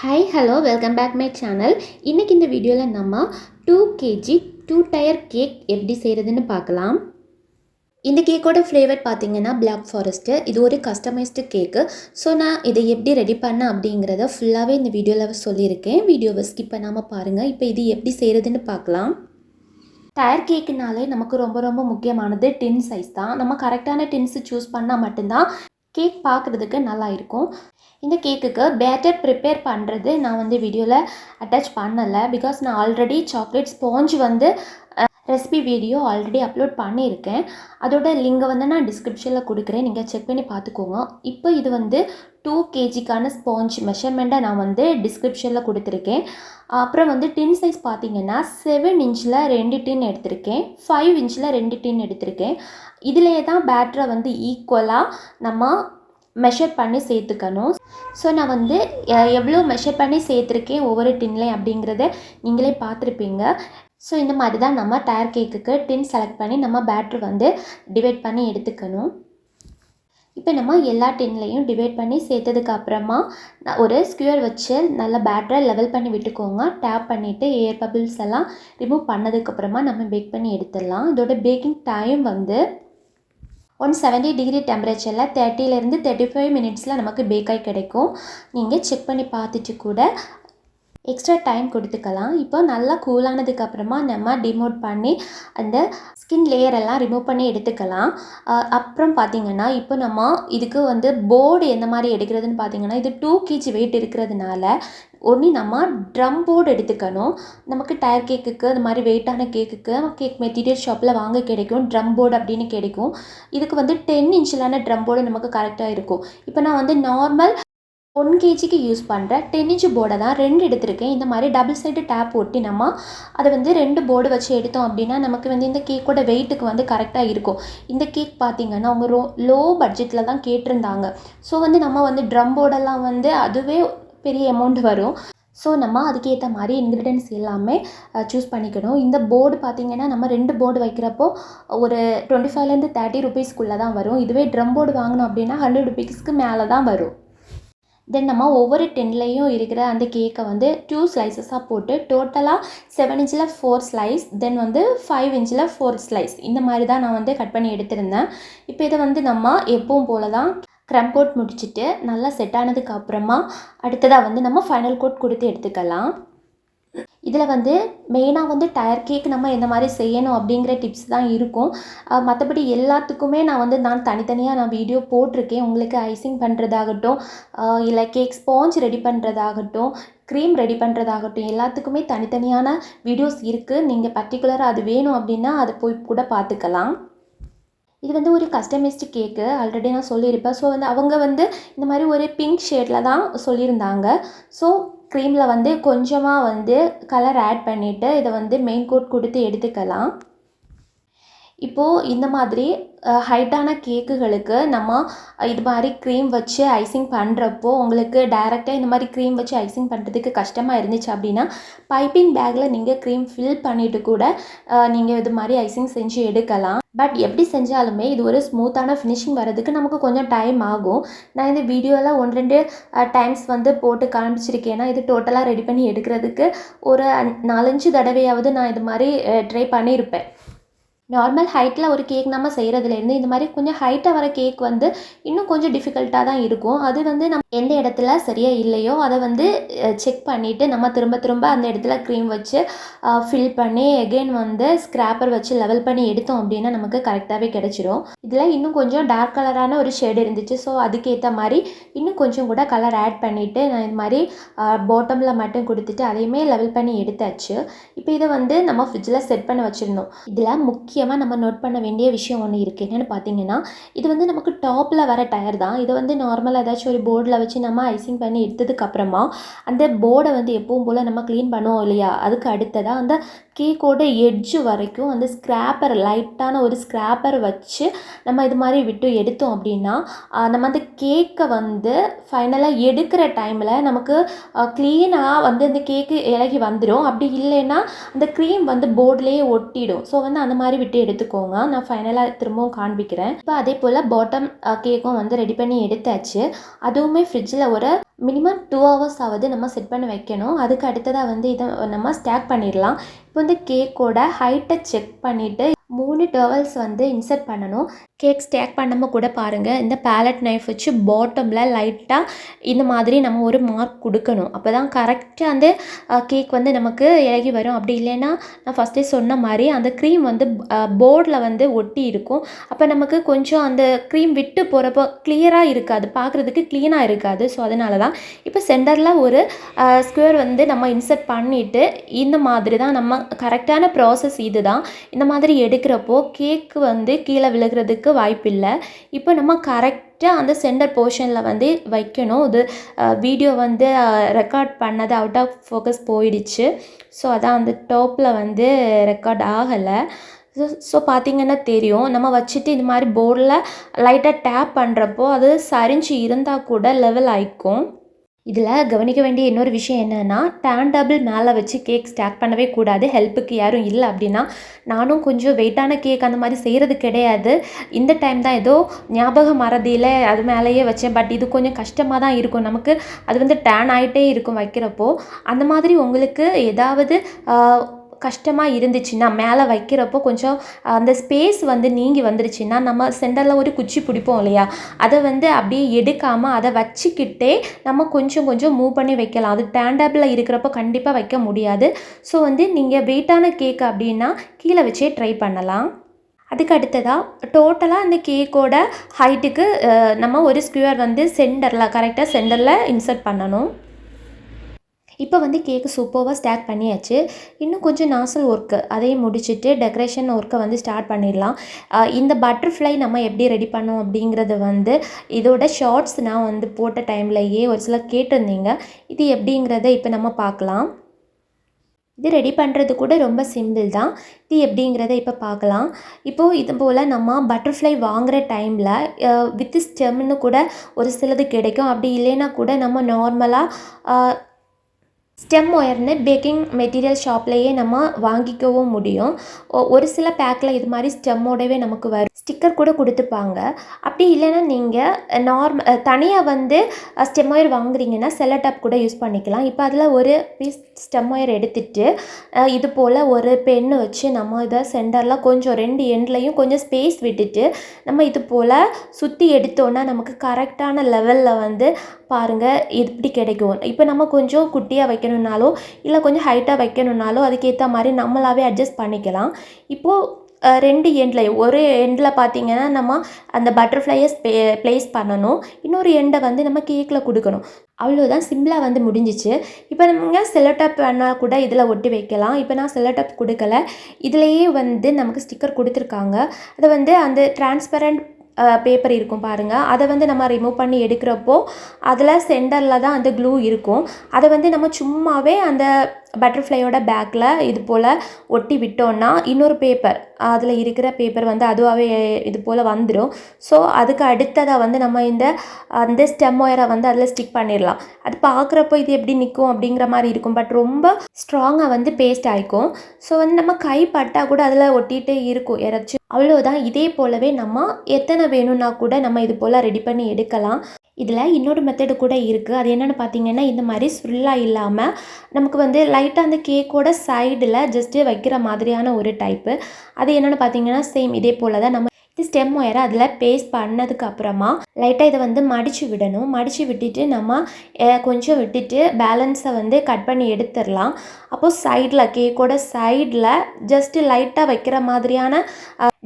Hi hello welcome back my channel. இன்றைக்கி இந்த வீடியோவில் நம்ம 2 கேஜி 2 டயர் கேக் எப்படி செய்கிறதுன்னு பார்க்கலாம். இந்த கேக்கோட ஃப்ளேவர் பார்த்தீங்கன்னா பிளாக் ஃபாரஸ்ட்டு. இது ஒரு கஸ்டமைஸ்டு கேக்கு. ஸோ நான் இதை எப்படி ரெடி பண்ணேன் அப்படிங்கிறத ஃபுல்லாகவே இந்த வீடியோவில் சொல்லியிருக்கேன். வீடியோவை ஸ்கிப் பண்ணாமல் பாருங்கள். இப்போ இது எப்படி செய்கிறதுன்னு பார்க்கலாம். டயர் கேக்குனாலே நமக்கு ரொம்ப ரொம்ப முக்கியமானது டின் சைஸ் தான். நம்ம கரெக்டான டின்ஸு சூஸ் பண்ணால் மட்டும்தான் கேக் பார்க்குறதுக்கு நல்லா இருக்கும். இந்த கேக்குக்கு பேட்டர் ப்ரிப்பேர் பண்ணுறது நான் வீடியோவில் அட்டாச் பண்ணலை. பிகாஸ் நான் already chocolate sponge recipe video already upload பண்ணியிருக்கேன். அதோட லிங்கை நான் டிஸ்கிரிப்ஷனில் கொடுக்குறேன், நீங்கள் செக் பண்ணி பார்த்துக்கோங்க. இப்போ இது 2 கேஜிக்கான ஸ்பாஞ்ச் மெஷர்மெண்ட்டை நான் டிஸ்கிரிப்ஷனில் கொடுத்துருக்கேன். அப்புறம் டின் சைஸ் பார்த்தீங்கன்னா 7 இன்ச்சில் 2 டின் எடுத்திருக்கேன், 5 இன்ச்சில் 2 டின் எடுத்திருக்கேன். இதிலே தான் பேட்டரை ஈக்குவலாக நம்ம மெஷர் பண்ணி சேர்த்துக்கணும். ஸோ நான் எவ்வளோ மெஷர் பண்ணி சேர்த்துருக்கேன் ஒவ்வொரு டின்லேயும் அப்படிங்கிறத நீங்களே பார்த்துருப்பீங்க. ஸோ இந்த மாதிரி தான் நம்ம டயர் கேக்குக்கு டின் செலக்ட் பண்ணி நம்ம பேட்டர் டிவைட் பண்ணி எடுத்துக்கணும். இப்போ நம்ம எல்லா டின்லையும் டிவைட் பண்ணி சேர்த்ததுக்கு அப்புறமா ஒரு ஸ்க்யூர் வச்சு நல்ல பேட்டரை லெவல் பண்ணி விட்டுக்கோங்க. டேப் பண்ணிவிட்டு ஏர் பபிள்ஸ் எல்லாம் ரிமூவ் பண்ணதுக்கப்புறமா நம்ம பேக் பண்ணி எடுத்துடலாம். இதோட பேக்கிங் டைம் 170 டிகிரி டெம்பரேச்சரில் 30லேருந்து 35 மினிட்ஸில் நமக்கு பேக்காய் கிடைக்கும். நீங்கள் செக் பண்ணி பார்த்துட்டு கூட எக்ஸ்ட்ரா டைம் கொடுத்துக்கலாம். இப்போ நல்லா கூலானதுக்கப்புறமா நம்ம டிமோட் பண்ணி அந்த ஸ்கின் லேயர் எல்லாம் ரிமூவ் பண்ணி எடுத்துக்கலாம். அப்புறம் பார்த்திங்கன்னா இப்போ நம்ம இதுக்கு போர்டு எந்த மாதிரி எடுக்கிறதுன்னு பார்த்திங்கன்னா, இது 2 கேஜி வெயிட் இருக்கிறதுனால ஒன்று நம்ம ட்ரம் போர்டு எடுத்துக்கணும். நமக்கு டயர் கேக்குக்கு அது மாதிரி வெயிட்டான கேக்குக்கு கேக் மெட்டீரியல் ஷாப்பில் வாங்க கிடைக்கும், ட்ரம் போர்டு அப்படின்னு கிடைக்கும். இதுக்கு 10 இன்ச்சிலான ட்ரம் போர்டு நமக்கு கரெக்டாக இருக்கும். இப்போ நான் நார்மல் 1 கேஜிக்கு யூஸ் பண்ணுறேன் 10 இன்ச்சு போர்டை தான் 2 எடுத்திருக்கேன். இந்த மாதிரி டபுள் சைடு டேப் ஒட்டி நம்ம அதை 2 போர்டு வச்சு எடுத்தோம் அப்படின்னா நமக்கு இந்த கேக்கோட வெயிட்டுக்கு கரெக்டாக இருக்கும். இந்த கேக் பார்த்திங்கன்னா அவங்க லோ பட்ஜெட்டில் தான் கேட்டிருந்தாங்க. ஸோ நம்ம ட்ரம் போர்டெல்லாம் அதுவே பெரிய அமௌண்ட் வரும். ஸோ நம்ம அதுக்கேற்ற மாதிரி இன்க்ரீடியன்ஸ் எல்லாமே சூஸ் பண்ணிக்கணும். இந்த போர்டு பார்த்திங்கன்னா நம்ம 2 போர்டு வைக்கிறப்போ ஒரு 25லேருந்து 30 ருபீஸ்க்குள்ளே தான் வரும். இதுவே ட்ரம் போர்டு வாங்கினோம் அப்படின்னா 100 ருபீஸ்க்கு மேலே தான் வரும். தென் நம்ம ஒவ்வொரு டின்லேயும் இருக்கிற அந்த கேக்கை 2 ஸ்லைசஸாக போட்டு டோட்டலாக 7 இன்ச்சில் 4 ஸ்லைஸ், தென் 5 இன்ச்சில் 4 ஸ்லைஸ், இந்த மாதிரி தான் நான் கட் பண்ணி எடுத்திருந்தேன். இப்போ இதை நம்ம எப்பவும் போல தான் க்ரம் கோட் முடிச்சுட்டு நல்லா செட் ஆனதுக்கு அப்புறமா அடுத்ததாக நம்ம ஃபைனல் கோட் கொடுத்து எடுத்துக்கலாம். இதில் மெயினாக டயர் கேக் நம்ம எந்த மாதிரி செய்யணும் அப்படிங்கிற டிப்ஸ் தான் இருக்கும். மற்றபடி எல்லாத்துக்குமே நான் தனித்தனியாக வீடியோ போட்டிருக்கேன். உங்களுக்கு ஐசிங் பண்ணுறதாகட்டும், இல்லை கேக் ஸ்பாஞ்ச் ரெடி பண்ணுறதாகட்டும், க்ரீம் ரெடி பண்ணுறதாகட்டும், எல்லாத்துக்குமே தனித்தனியான வீடியோஸ் இருக்குது. நீங்கள் பர்டிகுலராக அது வேணும் அப்படின்னா அதை போய் கூட பார்த்துக்கலாம். இது ஒரு கஸ்டமைஸ்டு கேக்கு ஆல்ரெடி நான் சொல்லியிருப்பேன். ஸோ அவங்க இந்த மாதிரி ஒரு பிங்க் ஷேடில் தான் சொல்லியிருந்தாங்க. ஸோ க்ரீமில் கொஞ்சமாக கலர் ஆட் பண்ணிவிட்டு இதை மெயின் கோட் கொடுத்து எடுத்துக்கலாம். இப்போது இந்த மாதிரி ஹைட்டான கேக்குகளுக்கு நம்ம இது மாதிரி க்ரீம் வச்சு ஐசிங் பண்ணுறப்போ உங்களுக்கு டைரெக்டாக இந்த மாதிரி க்ரீம் வச்சு ஐசிங் பண்ணுறதுக்கு கஷ்டமாக இருந்துச்சு அப்படின்னா பைப்பிங் பேக்கில் நீங்கள் க்ரீம் ஃபில் பண்ணிவிட்டு கூட நீங்கள் இது மாதிரி ஐசிங் செஞ்சு எடுக்கலாம். பட் எப்படி செஞ்சாலுமே இது ஒரு ஸ்மூத்தான ஃபினிஷிங் வரதுக்கு நமக்கு கொஞ்சம் டைம் ஆகும். நான் இந்த வீடியோவில் 1-2 டைம்ஸ் போட்டு காமிச்சிருக்கேன்னா இது டோட்டலாக ரெடி பண்ணி எடுக்கிறதுக்கு ஒரு 4-5 தடவையாவது நான் இது மாதிரி ட்ரை பண்ணியிருப்பேன். நார்மல் ஹைட்டில் ஒரு கேக் நம்ம செய்கிறதுலேருந்து இந்த மாதிரி கொஞ்சம் ஹைட்டாக வர கேக் இன்னும் கொஞ்சம் டிஃபிகல்ட்டாக தான் இருக்கும். அது நம்ம எந்த இடத்துல சரியாக இல்லையோ அதை செக் பண்ணிவிட்டு நம்ம திரும்ப திரும்ப அந்த இடத்துல க்ரீம் வச்சு ஃபில் பண்ணி எகெயின் ஸ்க்ராப்பர் வச்சு லெவல் பண்ணி எடுத்தோம் அப்படின்னா நமக்கு கரெக்டாகவே கிடச்சிரும். இதில் இன்னும் கொஞ்சம் டார்க் கலரான ஒரு ஷேடு இருந்துச்சு. ஸோ அதுக்கேற்ற மாதிரி இன்னும் கொஞ்சம் கூட கலர் ஆட் பண்ணிவிட்டு நான் இது மாதிரி பாட்டமில் மட்டும் கொடுத்துட்டு அதையுமே லெவல் பண்ணி எடுத்தாச்சு. இப்போ இதை நம்ம ஃப்ரிட்ஜில் செட் பண்ண வச்சுருந்தோம். இதில் முக்கியமாக நம்ம நோட் பண்ண வேண்டிய விஷயம் ஒன்று இருக்குது. என்னென்னு பார்த்தீங்கன்னா இது நமக்கு டாப்பில் வர டயர் தான். இதை நார்மலாக ஏதாச்சும் ஒரு போர்டில் வச்சு நம்ம ஐசிங் பண்ணி எடுத்ததுக்கப்புறமா அந்த போர்டை எப்பவும் போல் நம்ம க்ளீன் பண்ணுவோம் இல்லையா, அதுக்கு அடுத்ததாக அந்த கேக்கோட எட்ஜு வரைக்கும் அந்த ஸ்க்ராப்பர் லைட்டான ஒரு ஸ்க்ராப்பர் வச்சு நம்ம இது மாதிரி விட்டு எடுத்தோம் அப்படின்னா நம்ம அந்த கேக்கை ஃபைனலாக எடுக்கிற டைமில் நமக்கு க்ளீனாக அந்த கேக்கு இலகி வந்துடும். அப்படி இல்லைன்னா அந்த க்ரீம் போர்ட்லேயே ஒட்டிடும். ஸோ அந்த மாதிரி விட்டு எடுத்துக்கோங்க. நான் ஃபைனலாக திரும்பவும் காண்பிக்கிறேன். இப்போ அதே போல் பாட்டம் கேக்கும் ரெடி பண்ணி எடுத்தாச்சு. அதுவுமே ஃப்ரிட்ஜில் ஒரு மினிமம் 2 ஹவர்ஸ் ஆவது நம்ம செட் பண்ணி வைக்கணும். அதுக்கு அடுத்ததாக வந்து இதை நம்ம ஸ்டாக் பண்ணிடலாம். இப்போ வந்து கேக்கோட ஹைட்டை செக் பண்ணிவிட்டு 3 டவல்ஸ் வந்து இன்சர்ட் பண்ணணும். கேக் ஸ்டாக் பண்ணாமல் கூட பாருங்கள், இந்த பேலட் நைஃப் வச்சு பாட்டமில் லைட்டாக இந்த மாதிரி நம்ம ஒரு மார்க் கொடுக்கணும். அப்போ தான் கரெக்டாக அந்த கேக் வந்து நமக்கு இறங்கி வரும். அப்படி இல்லைன்னா நான் ஃபஸ்ட்டே சொன்ன மாதிரி அந்த க்ரீம் வந்து போர்டில் வந்து ஒட்டி இருக்கும். அப்போ நமக்கு கொஞ்சம் அந்த க்ரீம் விட்டு போகிறப்போ கிளியராக இருக்காது, பார்க்குறதுக்கு க்ளீனாக இருக்காது. ஸோ அதனால தான் இப்போ சென்டரில் ஒரு ஸ்கொயர் வந்து நம்ம இன்சர்ட் பண்ணிவிட்டு இந்த மாதிரி தான் நம்ம கரெக்டான ப்ராசஸ் இது தான். இந்த மாதிரி எடுக்கிறப்போ கேக்கு வந்து கீழே விழுகிறதுக்கு வாய்ப்பில்லை. இப்போ நம்ம கரெக்டாக அந்த சென்டர் போர்ஷனில் வந்து வைக்கணும். இது வீடியோ வந்து ரெக்கார்ட் பண்ணது அவுட் ஆஃப் ஃபோக்கஸ் போயிடுச்சு. ஸோ அதான் அந்த டாப்பில் வந்து ரெக்கார்ட் ஆகலை. ஸோ பார்த்திங்கன்னா தெரியும், நம்ம வச்சுட்டு இது மாதிரி போர்டில் லைட்டாக டேப் பண்ணுறப்போ அது சரிஞ்சு இருந்தால் கூட லெவல் ஆகிக்கும். இதில் கவனிக்க வேண்டிய இன்னொரு விஷயம் என்னென்னா, டர்ன் டேபிள் மேலே வச்சு கேக் ஸ்டாக் பண்ணவே கூடாது. ஹெல்ப்புக்கு யாரும் இல்லை அப்படின்னா, நானும் கொஞ்சம் வெயிட்டான கேக் அந்த மாதிரி செய்கிறது கிடையாது. இந்த டைம் தான் ஏதோ ஞாபகம் மறதியில் அது மேலேயே வச்சேன். பட் இது கொஞ்சம் கஷ்டமாக தான் இருக்கும் நமக்கு. அது வந்து டர்ன் ஆகிட்டே இருக்கும் வைக்கிறப்போ. அந்த மாதிரி உங்களுக்கு ஏதாவது கஷ்டமாக இருந்துச்சுன்னா மேலே வைக்கிறப்போ கொஞ்சம் அந்த ஸ்பேஸ் வந்து நீங்கி வந்துருச்சுன்னா, நம்ம சென்டரில் ஒரு குச்சி பிடிப்போம் இல்லையா, அதை வந்து அப்படியே எடுக்காமல் அதை வச்சுக்கிட்டே நம்ம கொஞ்சம் கொஞ்சம் மூவ் பண்ணி வைக்கலாம். அது டேண்டபிளில் இருக்கிறப்போ கண்டிப்பாக வைக்க முடியாது. ஸோ வந்து நீங்கள் வெயிட்டான கேக் அப்படின்னா கீழே வச்சே ட்ரை பண்ணலாம். அதுக்கு அடுத்ததாக டோட்டலாக அந்த கேக்கோட ஹைட்டுக்கு நம்ம ஒரு ஸ்கொயர் வந்து கரெக்டாக சென்டரில் இன்சர்ட் பண்ணணும். இப்போ வந்து கேக்கு சூப்பராக ஸ்டாக் பண்ணியாச்சு. இன்னும் கொஞ்சம் நாசல் ஒர்க்கு அதையும் முடிச்சுட்டு டெக்கரேஷன் ஒர்க்கை வந்து ஸ்டார்ட் பண்ணிடலாம். இந்த பட்டர்ஃப்ளை நம்ம எப்படி ரெடி பண்ணோம் அப்படிங்கிறது வந்து இதோட ஷார்ட்ஸ் நான் வந்து போட்ட டைம்லையே ஒரு சிலர் கேட்டிருந்தீங்க. இது எப்படிங்கிறத இப்போ நம்ம பார்க்கலாம். இது ரெடி பண்ணுறது கூட ரொம்ப சிம்பிள் தான். இது எப்படிங்கிறத இப்போ பார்க்கலாம். இப்போது இது போல் நம்ம பட்டர்ஃப்ளை வாங்குகிற டைமில் வித் ஸ்டெம்னு கூட ஒரு சிலது கிடைக்கும். அப்படி இல்லைன்னா கூட நம்ம நார்மலாக ஸ்டெம் ஒயர்னு பேக்கிங் மெட்டீரியல் ஷாப்லேயே நம்ம வாங்கிக்கவும் முடியும். ஒரு சில பேக்கில் இது மாதிரி ஸ்டெம்மோடவே நமக்கு வரும். ஸ்டிக்கர் கூட கொடுத்துப்பாங்க. அப்படி இல்லைன்னா நீங்கள் தனியாக வந்து ஸ்டெம் ஒயர் வாங்குறீங்கன்னா செல்லோ டேப் கூட யூஸ் பண்ணிக்கலாம். இப்போ அதில் ஒரு பீஸ் ஸ்டெம் ஒயர் எடுத்துகிட்டு இது போல் ஒரு பென்னு வச்சு நம்ம இதை சென்டரில் கொஞ்சம் 2 எண்ட்லையும் கொஞ்சம் ஸ்பேஸ் விட்டுட்டு நம்ம இது போல் சுற்றி எடுத்தோன்னா நமக்கு கரெக்டான லெவலில் வந்து பாருங்கள் இப்படி கிடைக்கும். இப்போ நம்ம கொஞ்சம் குட்டியாக வைக்கணுன்னாலோ இல்லை கொஞ்சம் ஹைட்டாக வைக்கணுன்னாலோ அதுக்கேற்ற மாதிரி நம்மளாவே அட்ஜஸ்ட் பண்ணிக்கலாம். இப்போது 2 எண்ட்லையும் ஒரு எண்டில் பார்த்திங்கன்னா நம்ம அந்த பட்டர்ஃப்ளையை ப்ளேஸ் பண்ணணும். இன்னொரு எண்டை வந்து நம்ம கேக்கில் கொடுக்கணும். அவ்வளோதான், சிம்பிளாக வந்து முடிஞ்சிச்சு. இப்போ நம்ம செல்லோ டேப் வேணால் கூட இதில் ஒட்டி வைக்கலாம். இப்போ நான் செல்லோ டேப் கொடுக்கல, இதிலையே வந்து நமக்கு ஸ்டிக்கர் கொடுத்துருக்காங்க. அதை வந்து அந்த டிரான்ஸ்பரண்ட் பேப்பர் இருக்கும் பாருங்கள், அதை வந்து நம்ம ரிமூவ் பண்ணி எடுக்கிறப்போ அதில் சென்டரில் தான் அந்த க்ளூ இருக்கும். அதை வந்து நம்ம சும்மாவே அந்த பட்டர்ஃப்ளையோட பேக்கில் இது போல் ஒட்டி விட்டோன்னா இன்னொரு பேப்பர் அதில் இருக்கிற பேப்பர் வந்து அதுவாகவே இது போல் வந்துடும். ஸோ அதுக்கு அடுத்ததாக வந்து நம்ம அந்த ஸ்டெம் ஒயரை வந்து அதில் ஸ்டிக் பண்ணிடலாம். அது பார்க்குறப்போ இது எப்படி நிற்கும் அப்படிங்கிற மாதிரி இருக்கும். பட் ரொம்ப ஸ்ட்ராங்காக வந்து பேஸ்ட் ஆகிக்கும். ஸோ வந்து நம்ம கை பட்டால் கூட அதில் ஒட்டிகிட்டே இருக்கும் யாராச்சும். அவ்வளோதான். இதே போலவே நம்ம எத்தனை வேணும்னா கூட நம்ம இது போல் ரெடி பண்ணி எடுக்கலாம். இதில் இன்னொரு மெத்தடு கூட இருக்குது. அது என்னென்னு பார்த்தீங்கன்னா, இந்த மாதிரி ஸ்ப்ரில்லாக இல்லாமல் நமக்கு வந்து லைட்டாக அந்த கேக்கோட சைடில் ஜஸ்ட்டு வைக்கிற மாதிரியான ஒரு டைப்பு. அது என்னென்னு பார்த்தீங்கன்னா, சேம் இதே போல் தான் நம்ம இது ஸ்டெம் ஒயரை அதில் பேஸ்ட் பண்ணதுக்கு அப்புறமா லைட்டாக இதை வந்து மடித்து விடணும். மடித்து விட்டுட்டு நம்ம கொஞ்சம் விட்டுட்டு பேலன்ஸை வந்து கட் பண்ணி எடுத்துடலாம். அப்போது சைடில் கேக்கோட சைடில் ஜஸ்ட்டு லைட்டாக வைக்கிற மாதிரியான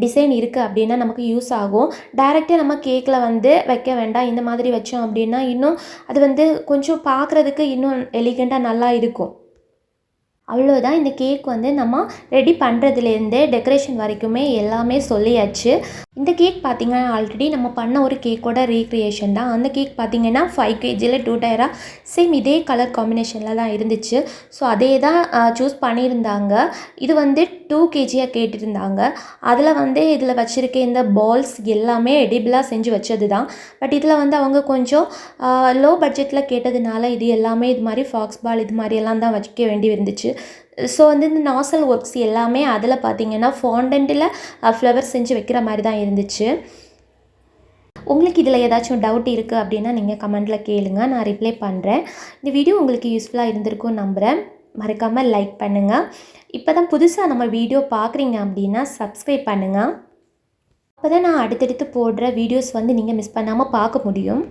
டிசைன் இருக்குது அப்படின்னா நமக்கு யூஸ் ஆகும். டைரெக்டாக நம்ம கேக்கில் வந்து வைக்க வேண்டாம். இந்த மாதிரி வச்சோம் அப்படின்னா இன்னும் அது வந்து கொஞ்சம் பார்க்குறதுக்கு இன்னும் எலிகண்ட்டாக நல்லா இருக்கும். அவ்வளோதான். இந்த கேக் வந்து நம்ம ரெடி பண்ணுறதுலேருந்தே டெக்கரேஷன் வரைக்குமே எல்லாமே சொல்லியாச்சு. இந்த கேக் பார்த்திங்கன்னா ஆல்ரெடி நம்ம பண்ண ஒரு கேக்கோட ரீக்ரியேஷன் தான். அந்த கேக் பார்த்திங்கன்னா 5 kgயில் 2 டயராக சேம் இதே கலர் காம்பினேஷனில் தான் இருந்துச்சு. ஸோ அதே தான் சூஸ் பண்ணியிருந்தாங்க. இது வந்து 2 kgயாக கேட்டிருந்தாங்க. அதில் வந்து இதில் வச்சுருக்க இந்த பால்ஸ் எல்லாமே எடிபிளாக செஞ்சு வச்சது தான். பட் இதில் வந்து அவங்க கொஞ்சம் லோ பட்ஜெட்டில் கேட்டதுனால இது எல்லாமே இது மாதிரி ஃபாக்ஸ் பால் இது மாதிரி எல்லாம் தான் வைக்க வேண்டி இருந்துச்சு. ஸோ வந்து இந்த நாசல் ஒர்க்ஸ் எல்லாமே அதில் பார்த்திங்கன்னா ஃபாண்டன்ட்டில் ஃப்ளவர் செஞ்சு வைக்கிற மாதிரி தான் இருந்துச்சு. உங்களுக்கு இதில் ஏதாச்சும் டவுட் இருக்குது அப்படின்னா நீங்கள் கமெண்ட்டில் கேளுங்க, நான் ரிப்ளை பண்ணுறேன். இந்த வீடியோ உங்களுக்கு யூஸ்ஃபுல்லாக இருந்திருக்கும்னு நம்புகிறேன். மறக்காமல் லைக் பண்ணுங்கள். இப்போ தான் புதுசாக நம்ம வீடியோ பார்க்குறீங்க அப்படின்னா சப்ஸ்கிரைப் பண்ணுங்கள். அப்போ தான் நான் அடுத்தடுத்து போடுற வீடியோஸ் வந்து நீங்கள் மிஸ் பண்ணாமல் பார்க்க முடியும்.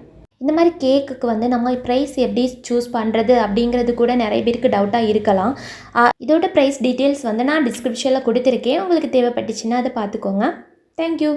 இந்த மாதிரி கேக்குக்கு வந்து நம்ம ப்ரைஸ் எப்படி சூஸ் பண்ணுறது அப்படிங்கிறது கூட நிறைய பேருக்கு டவுட்டாக இருக்கலாம். இதோட ப்ரைஸ் டீட்டெயில்ஸ் வந்து நான் டிஸ்கிரிப்ஷனில் கொடுத்துருக்கேன். உங்களுக்கு தேவைப்பட்டுச்சுன்னா அதை பார்த்துக்கோங்க. தேங்க்யூ.